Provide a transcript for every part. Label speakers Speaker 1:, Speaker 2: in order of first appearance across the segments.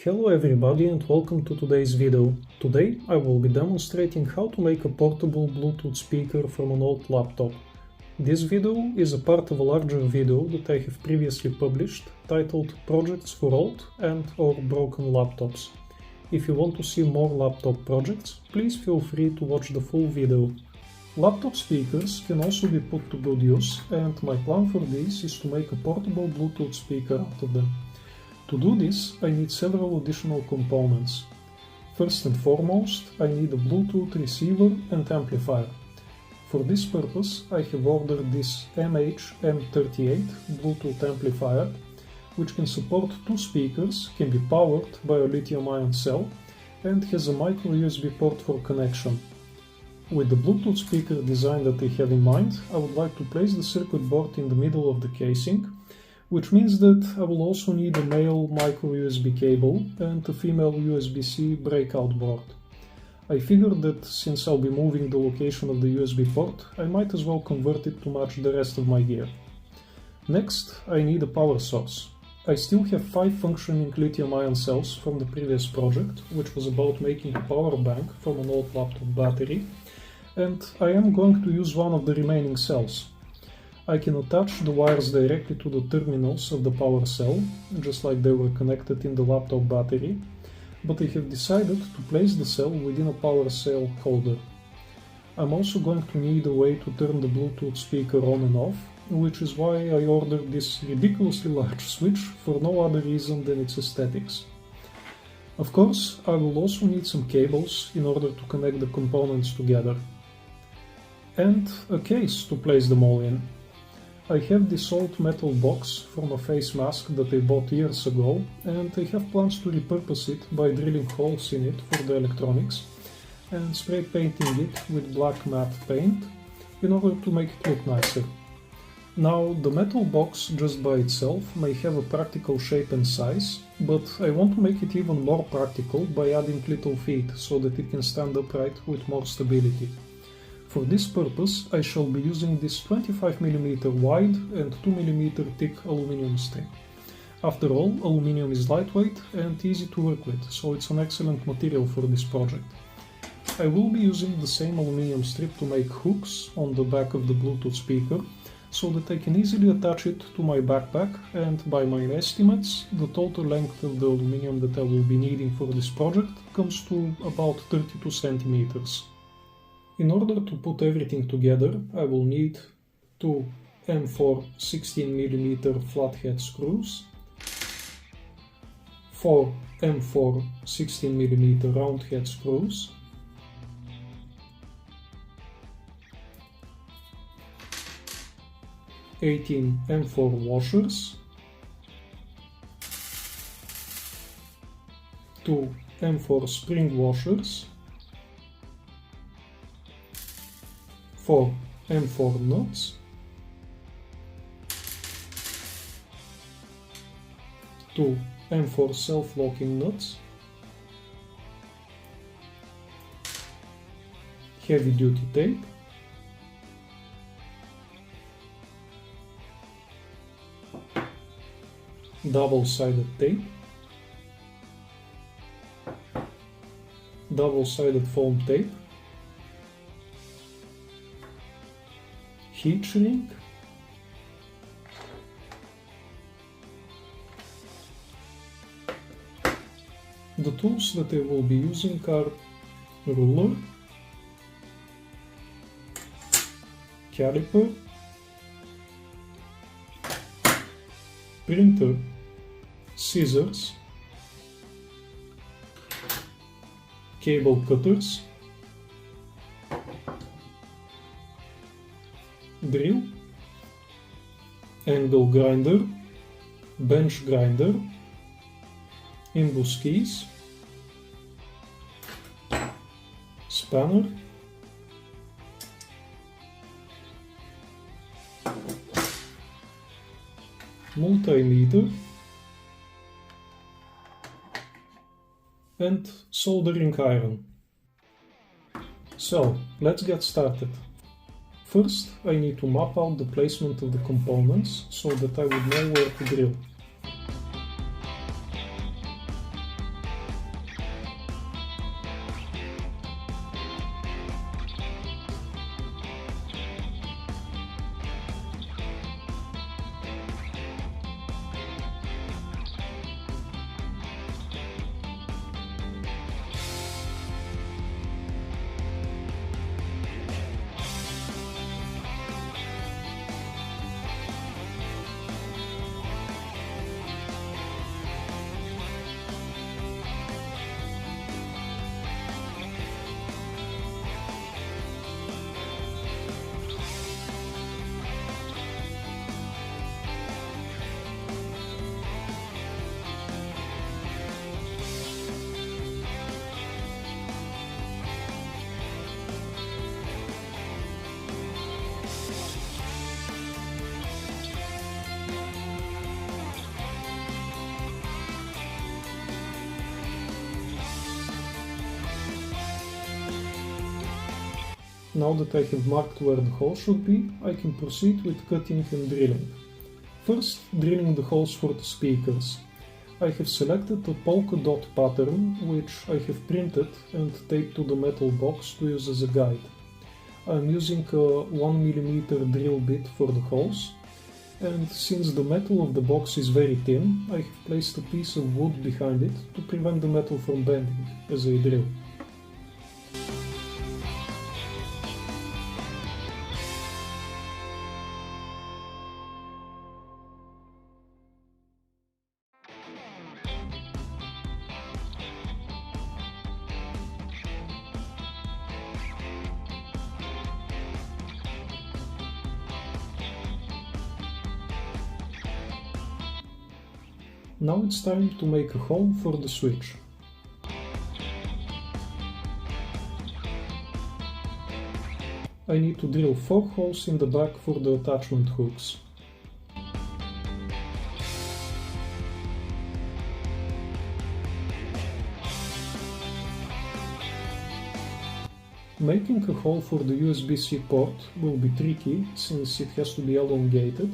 Speaker 1: Hello everybody and welcome to today's video. Today I will be demonstrating how to make a portable Bluetooth speaker from an old laptop. This video is a part of a larger video that I have previously published titled Projects for Old and or Broken Laptops. If you want to see more laptop projects, please feel free to watch the full video. Laptop speakers can also be put to good use, and my plan for this is to make a portable Bluetooth speaker out of them. To do this, I need several additional components. First and foremost, I need a Bluetooth receiver and amplifier. For this purpose, I have ordered this MH-M38 Bluetooth amplifier, which can support two speakers, can be powered by a lithium-ion cell, and has a micro USB port for connection. With the Bluetooth speaker design that I have in mind, I would like to place the circuit board in the middle of the casing, which means that I will also need a male micro USB cable and a female USB-C breakout board. I figured that since I'll be moving the location of the USB port, I might as well convert it to match the rest of my gear. Next, I need a power source. I still have 5 functioning lithium-ion cells from the previous project, which was about making a power bank from an old laptop battery, and I am going to use one of the remaining cells. I can attach the wires directly to the terminals of the power cell, just like they were connected in the laptop battery, but I have decided to place the cell within a power cell holder. I'm also going to need a way to turn the Bluetooth speaker on and off, which is why I ordered this ridiculously large switch for no other reason than its aesthetics. Of course, I will also need some cables in order to connect the components together. And a case to place them all in. I have this old metal box from a face mask that I bought years ago, and I have plans to repurpose it by drilling holes in it for the electronics and spray painting it with black matte paint in order to make it look nicer. Now, the metal box just by itself may have a practical shape and size, but I want to make it even more practical by adding little feet so that it can stand upright with more stability. For this purpose, I shall be using this 25mm wide and 2mm thick aluminum strip. After all, aluminum is lightweight and easy to work with, so it's an excellent material for this project. I will be using the same aluminum strip to make hooks on the back of the Bluetooth speaker, so that I can easily attach it to my backpack, and by my estimates, the total length of the aluminum that I will be needing for this project comes to about 32 centimeters. In order to put everything together, I will need 2 M4 16mm flathead screws, 4 M4 16mm roundhead screws, 18 M4 washers, 2 M4 spring washers, 4 M4 nuts, 2 M4 self-locking nuts, heavy-duty tape, double-sided tape, double-sided foam tape, heat shrink, the tools that I will be using are ruler, caliper, printer, scissors, cable cutters, drill, angle grinder, bench grinder, imbus keys, spanner, multimeter, and soldering iron. So, let's get started. First, I need to map out the placement of the components so that I would know where to drill. Now that I have marked where the hole should be, I can proceed with cutting and drilling. First, drilling the holes for the speakers. I have selected a polka dot pattern, which I have printed and taped to the metal box to use as a guide. I am using a 1mm drill bit for the holes, and since the metal of the box is very thin, I have placed a piece of wood behind it to prevent the metal from bending as I drill. Now it's time to make a hole for the switch. I need to drill 4 holes in the back for the attachment hooks. Making a hole for the USB-C port will be tricky since it has to be elongated,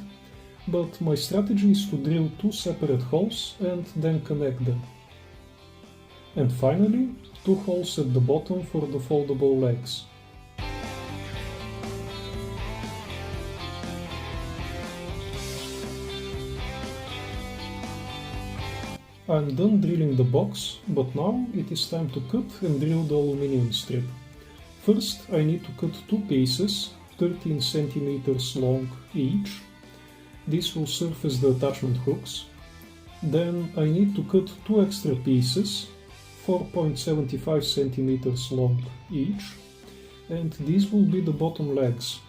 Speaker 1: but my strategy is to drill 2 separate holes and then connect them. And finally, 2 holes at the bottom for the foldable legs. I'm done drilling the box, but now it is time to cut and drill the aluminum strip. First, I need to cut 2 pieces, 13 cm long each. This will serve as the attachment hooks. Then I need to cut 2 extra pieces, 4.75 cm long each, and these will be the bottom legs.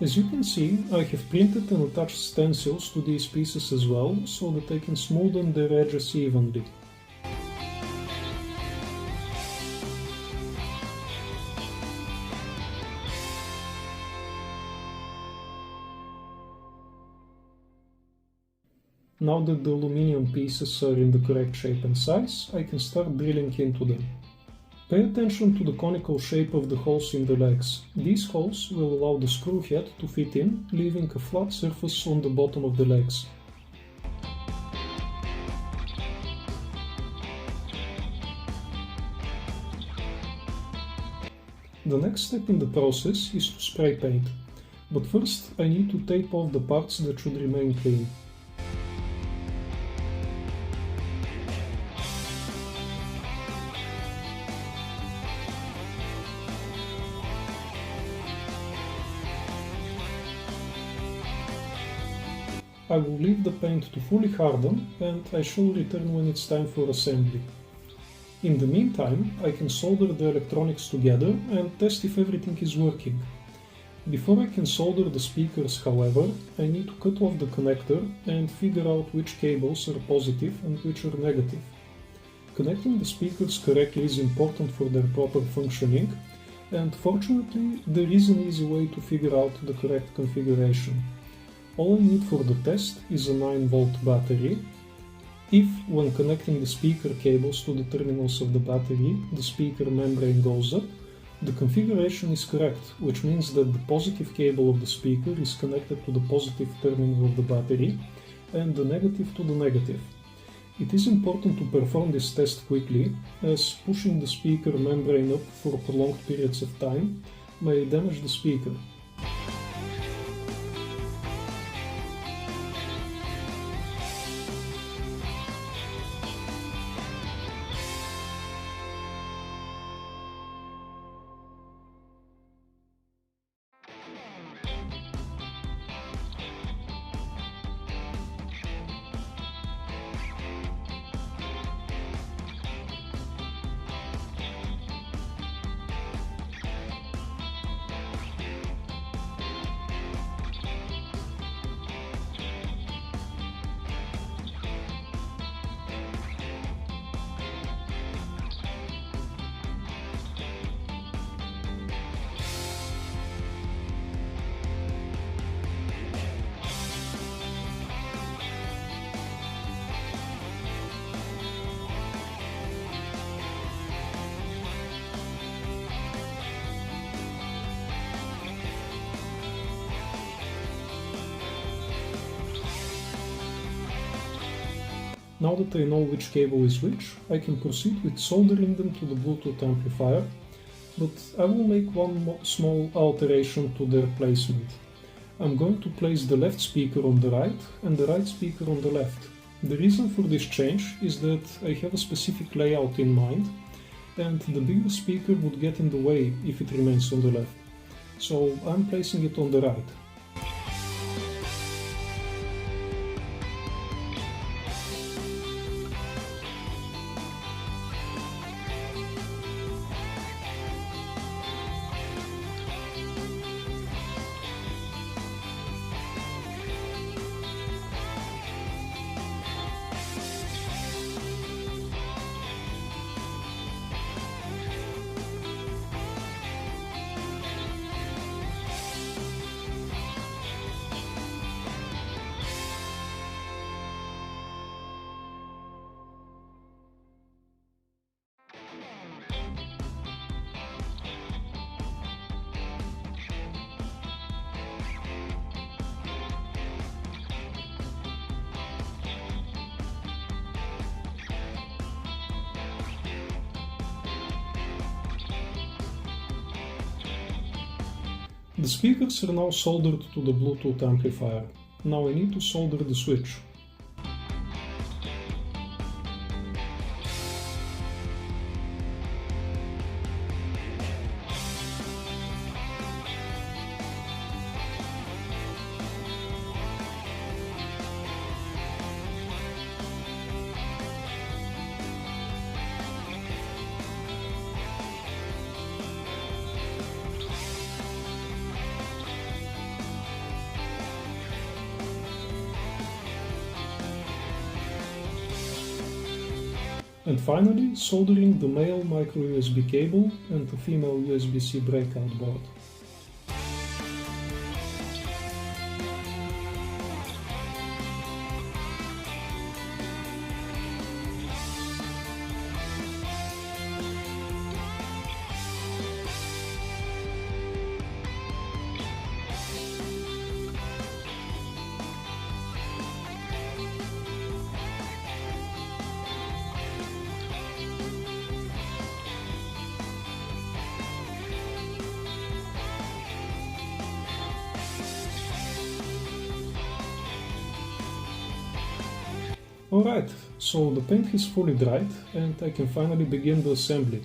Speaker 1: As you can see, I have printed and attached stencils to these pieces as well, so that I can smoothen their edges evenly. Now that the aluminium pieces are in the correct shape and size, I can start drilling into them. Pay attention to the conical shape of the holes in the legs. These holes will allow the screw head to fit in, leaving a flat surface on the bottom of the legs. The next step in the process is to spray paint, but first I need to tape off the parts that should remain clean. I will leave the paint to fully harden and I shall return when it's time for assembly. In the meantime, I can solder the electronics together and test if everything is working. Before I can solder the speakers, however, I need to cut off the connector and figure out which cables are positive and which are negative. Connecting the speakers correctly is important for their proper functioning, and fortunately there is an easy way to figure out the correct configuration. All I need for the test is a 9-volt battery. If, when connecting the speaker cables to the terminals of the battery, the speaker membrane goes up, the configuration is correct, which means that the positive cable of the speaker is connected to the positive terminal of the battery and the negative to the negative. It is important to perform this test quickly, as pushing the speaker membrane up for prolonged periods of time may damage the speaker. Now that I know which cable is which, I can proceed with soldering them to the Bluetooth amplifier, but I will make one small alteration to their placement. I'm going to place the left speaker on the right and the right speaker on the left. The reason for this change is that I have a specific layout in mind, and the bigger speaker would get in the way if it remains on the left. So I'm placing it on the right. The speakers are now soldered to the Bluetooth amplifier. Now I need to solder the switch. And finally, soldering the male micro USB cable and the female USB-C breakout board. Alright, so the paint is fully dried and I can finally begin the assembly.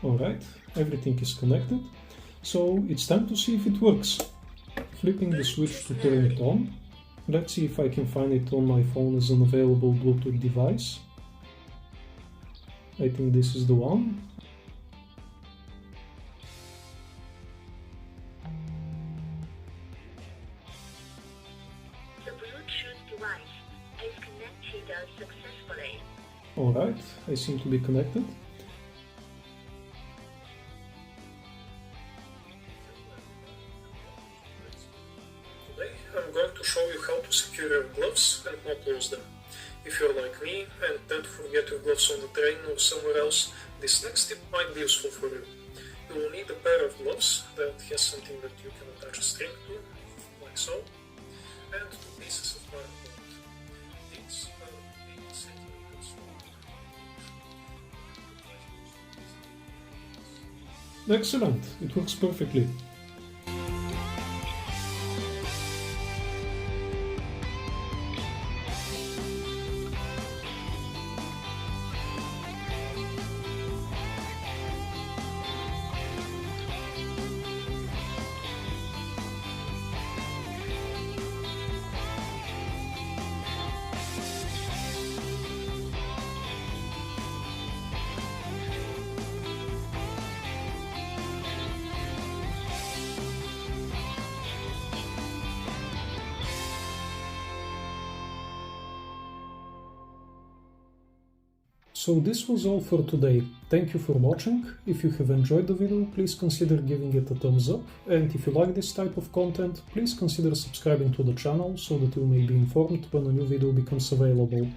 Speaker 1: Alright, everything is connected. So it's time to see if it works. Flipping the switch to turn it on. Let's see if I can find it on my phone as an available Bluetooth device. I think this is the one.
Speaker 2: The Bluetooth device is connected successfully.
Speaker 1: Alright, I seem to be connected. Today I'm going to show you how to secure your gloves and not lose them. If you're like me and tend to forget your gloves on the train or somewhere else, this next tip might be useful for you. You will need a pair of gloves that has something that you can attach a string to, like so, and 2 pieces of cardboard. These are the centimeters long. Excellent, it works perfectly. So this was all for today. Thank you for watching. If you have enjoyed the video, please consider giving it a thumbs up. And if you like this type of content, please consider subscribing to the channel so that you may be informed when a new video becomes available.